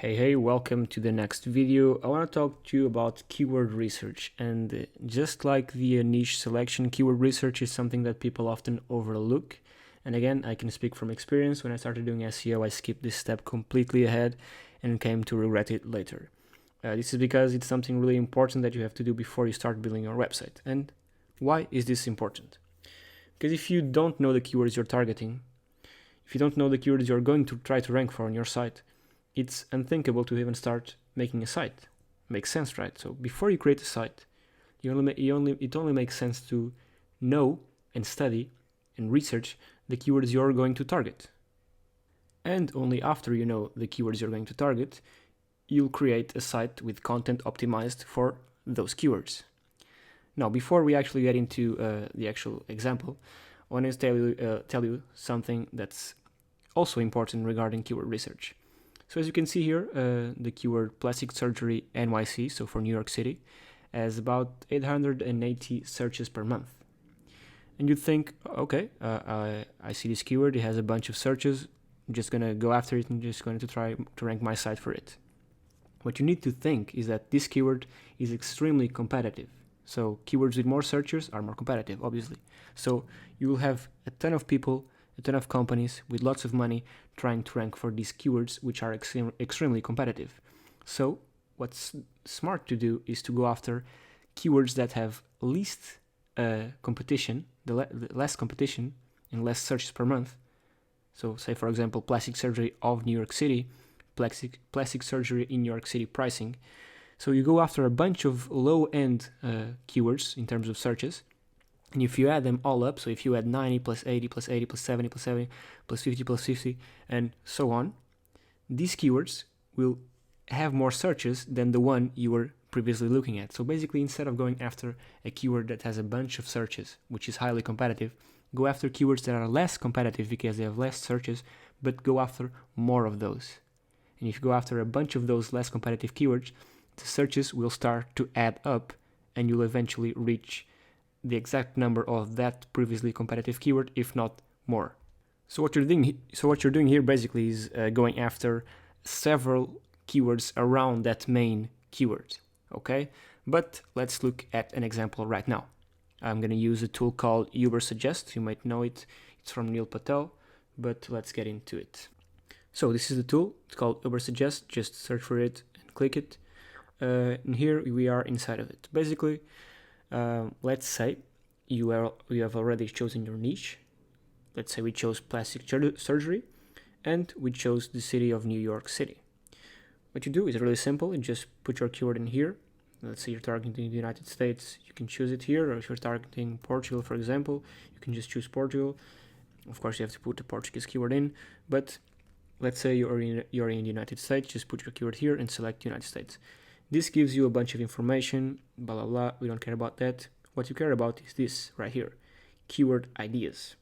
Hey, welcome to the next video. I want to talk to you about keyword research, and just like the niche selection, keyword research is something that people often overlook. And again, I can speak from experience. When I started doing SEO, I skipped this step completely ahead and came to regret it later. This is because it's something really important that you have to do before you start building your website. And why is this important? Because if you don't know the keywords you're targeting, if you don't know the keywords you're going to try to rank for on your site, it's unthinkable to even start making a site. Makes sense, right? So before you create a site, it only makes sense to know and study and research the keywords you're going to target. And only after you know the keywords you're going to target, you'll create a site with content optimized for those keywords. Now, before we actually get into the actual example, I want to tell you something that's also important regarding keyword research. So as you can see here, the keyword plastic surgery NYC, so for New York City, has about 880 searches per month. And you'd think, okay, I see this keyword, it has a bunch of searches, I'm just going to go after it and just going to try to rank my site for it. What you need to think is that this keyword is extremely competitive. So keywords with more searchers are more competitive, obviously. So you will have a ton of people, a ton of companies with lots of money trying to rank for these keywords, which are extremely competitive. So what's smart to do is to go after keywords that have least competition, the less competition and less searches per month. So say, for example, plastic surgery of New York City, plastic surgery in New York City pricing. So you go after a bunch of low-end keywords in terms of searches. And if you add them all up, so if you add 90 plus 80 plus 80 plus 70 plus 70 plus 50 plus 50 and so on, these keywords will have more searches than the one you were previously looking at. So basically, instead of going after a keyword that has a bunch of searches, which is highly competitive, go after keywords that are less competitive because they have less searches, but go after more of those. And if you go after a bunch of those less competitive keywords, the searches will start to add up and you'll eventually reach the exact number of that previously competitive keyword, if not more. So what you're doing here basically is going after several keywords around that main keyword, okay? But let's look at an example right now. I'm going to use a tool called Suggest. You might know it. It's from Neil Patel, but let's get into it. So this is the tool. It's called Suggest. Just search for it and click it. And here we are inside of it. Basically, let's say you have already chosen your niche. Let's say we chose plastic surgery and we chose the city of New York City. What you do is really simple. You just put your keyword in here. Let's say you're targeting the United States, you can choose it here. Or if you're targeting Portugal, for example, you can just choose Portugal. Of course, you have to put the Portuguese keyword in, but let's say you're in the United States, just put your keyword here and select United States. This gives you a bunch of information, blah, blah, blah. We don't care about that. What you care about is this right here, keyword ideas.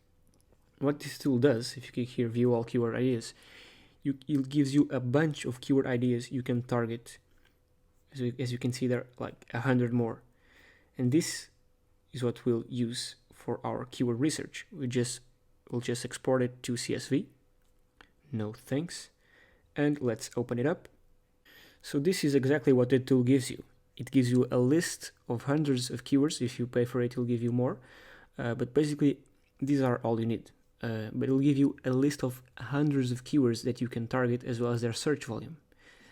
What this tool does, if you click here, view all keyword ideas, it gives you a bunch of keyword ideas you can target. As you can see, there are like 100 more. And this is what we'll use for our keyword research. We'll just export it to CSV. No thanks. And let's open it up. So this is exactly what the tool gives you. It gives you a list of hundreds of keywords. If you pay for it, it'll give you more. But basically, these are all you need. But it'll give you a list of hundreds of keywords that you can target as well as their search volume.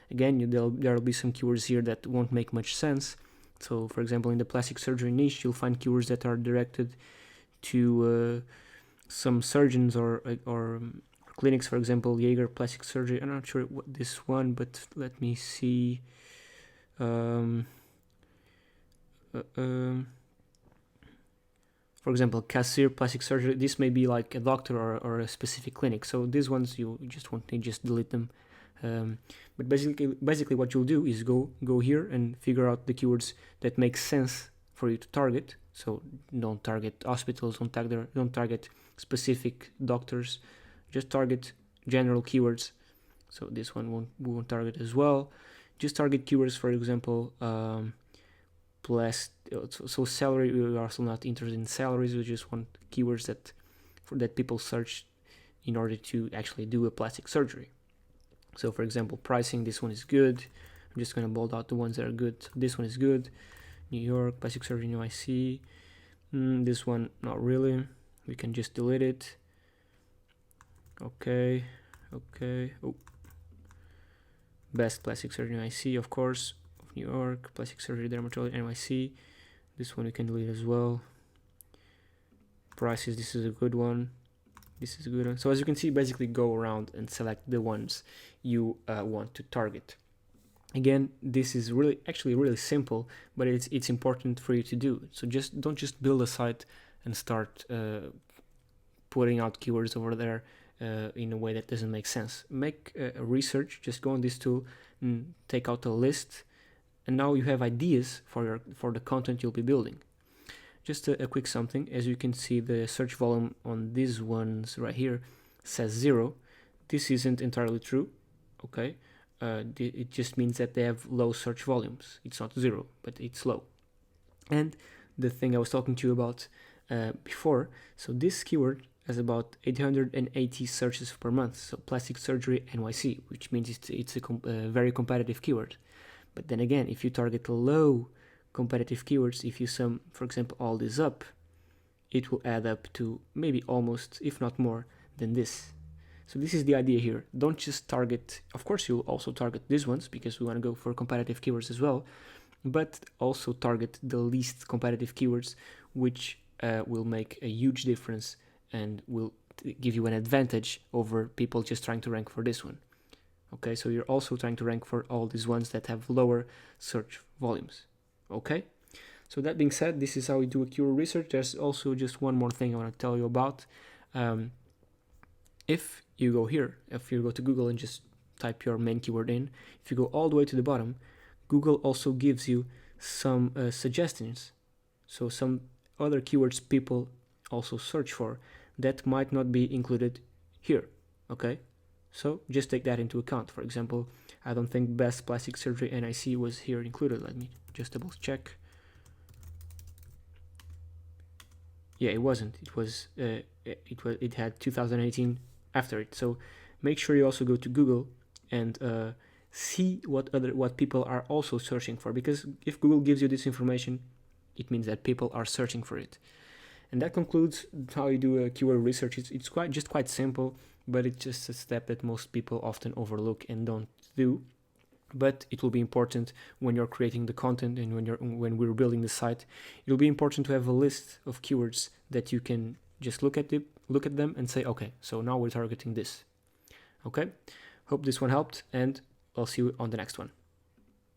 Again, there'll be some keywords here that won't make much sense. So, for example, in the plastic surgery niche, you'll find keywords that are directed to some surgeons or clinics, for example, Jaeger plastic surgery. I'm not sure what this one, but let me see. For example, Casir plastic surgery. This may be like a doctor or a specific clinic. So these ones you just won't need, just delete them. But basically what you'll do is go here and figure out the keywords that make sense for you to target. So don't target hospitals, don't target specific doctors, just target general keywords. So this one we won't target as well. Just target keywords, for example, so salary. We are also not interested in salaries. We just want keywords that people search in order to actually do a plastic surgery. So for example, pricing, this one is good. I'm just going to bold out the ones that are good. So this one is good. New York, plastic surgery, NYC. This one, not really. We can just delete it. Okay. Oh. Best plastic surgery, NYC, of course. Of New York, plastic surgery, dermatology, NYC. This one we can delete as well. Prices, this is a good one. This is a good one. So as you can see, basically go around and select the ones you want to target. Again, this is actually really simple, but it's important for you to do. So don't just build a site and start putting out keywords over there in a way that doesn't make sense. Make a research. Just go on this tool and take out a list, and now you have ideas for the content you'll be building. Just a quick something. As you can see, the search volume on these ones right here says 0. This isn't entirely true. Okay. It just means that they have low search volumes. It's not 0, but it's low. And the thing I was talking to you about before, so this keyword has about 880 searches per month. So plastic surgery NYC, which means it's a very competitive keyword. But then again, if you target low competitive keywords, if you sum, for example, all this up, it will add up to maybe almost, if not more, than this. So this is the idea here. Don't just target, of course you'll also target these ones because we want to go for competitive keywords as well, but also target the least competitive keywords, which will make a huge difference and will give you an advantage over people just trying to rank for this one. Okay, so you're also trying to rank for all these ones that have lower search volumes. Okay, so that being said, this is how we do a keyword research. There's also just one more thing I want to tell you about. If you go here, if you go to Google and just type your main keyword in, if you go all the way to the bottom, Google also gives you some suggestions. So some other keywords people also search for that might not be included here. Okay, so just take that into account. For example, I don't think best plastic surgery NIC was here included. Let me just double check. Yeah, it wasn't. It had 2018 after it. So make sure you also go to Google and see what people are also searching for, because if Google gives you this information, it means that people are searching for it. And that concludes how you do a keyword research. It's quite simple, but it's just a step that most people often overlook and don't do. But it will be important when you're creating the content and when we're building the site. It'll be important to have a list of keywords that you can just look at them and say, okay, so now we're targeting this. Okay, hope this one helped, and I'll see you on the next one.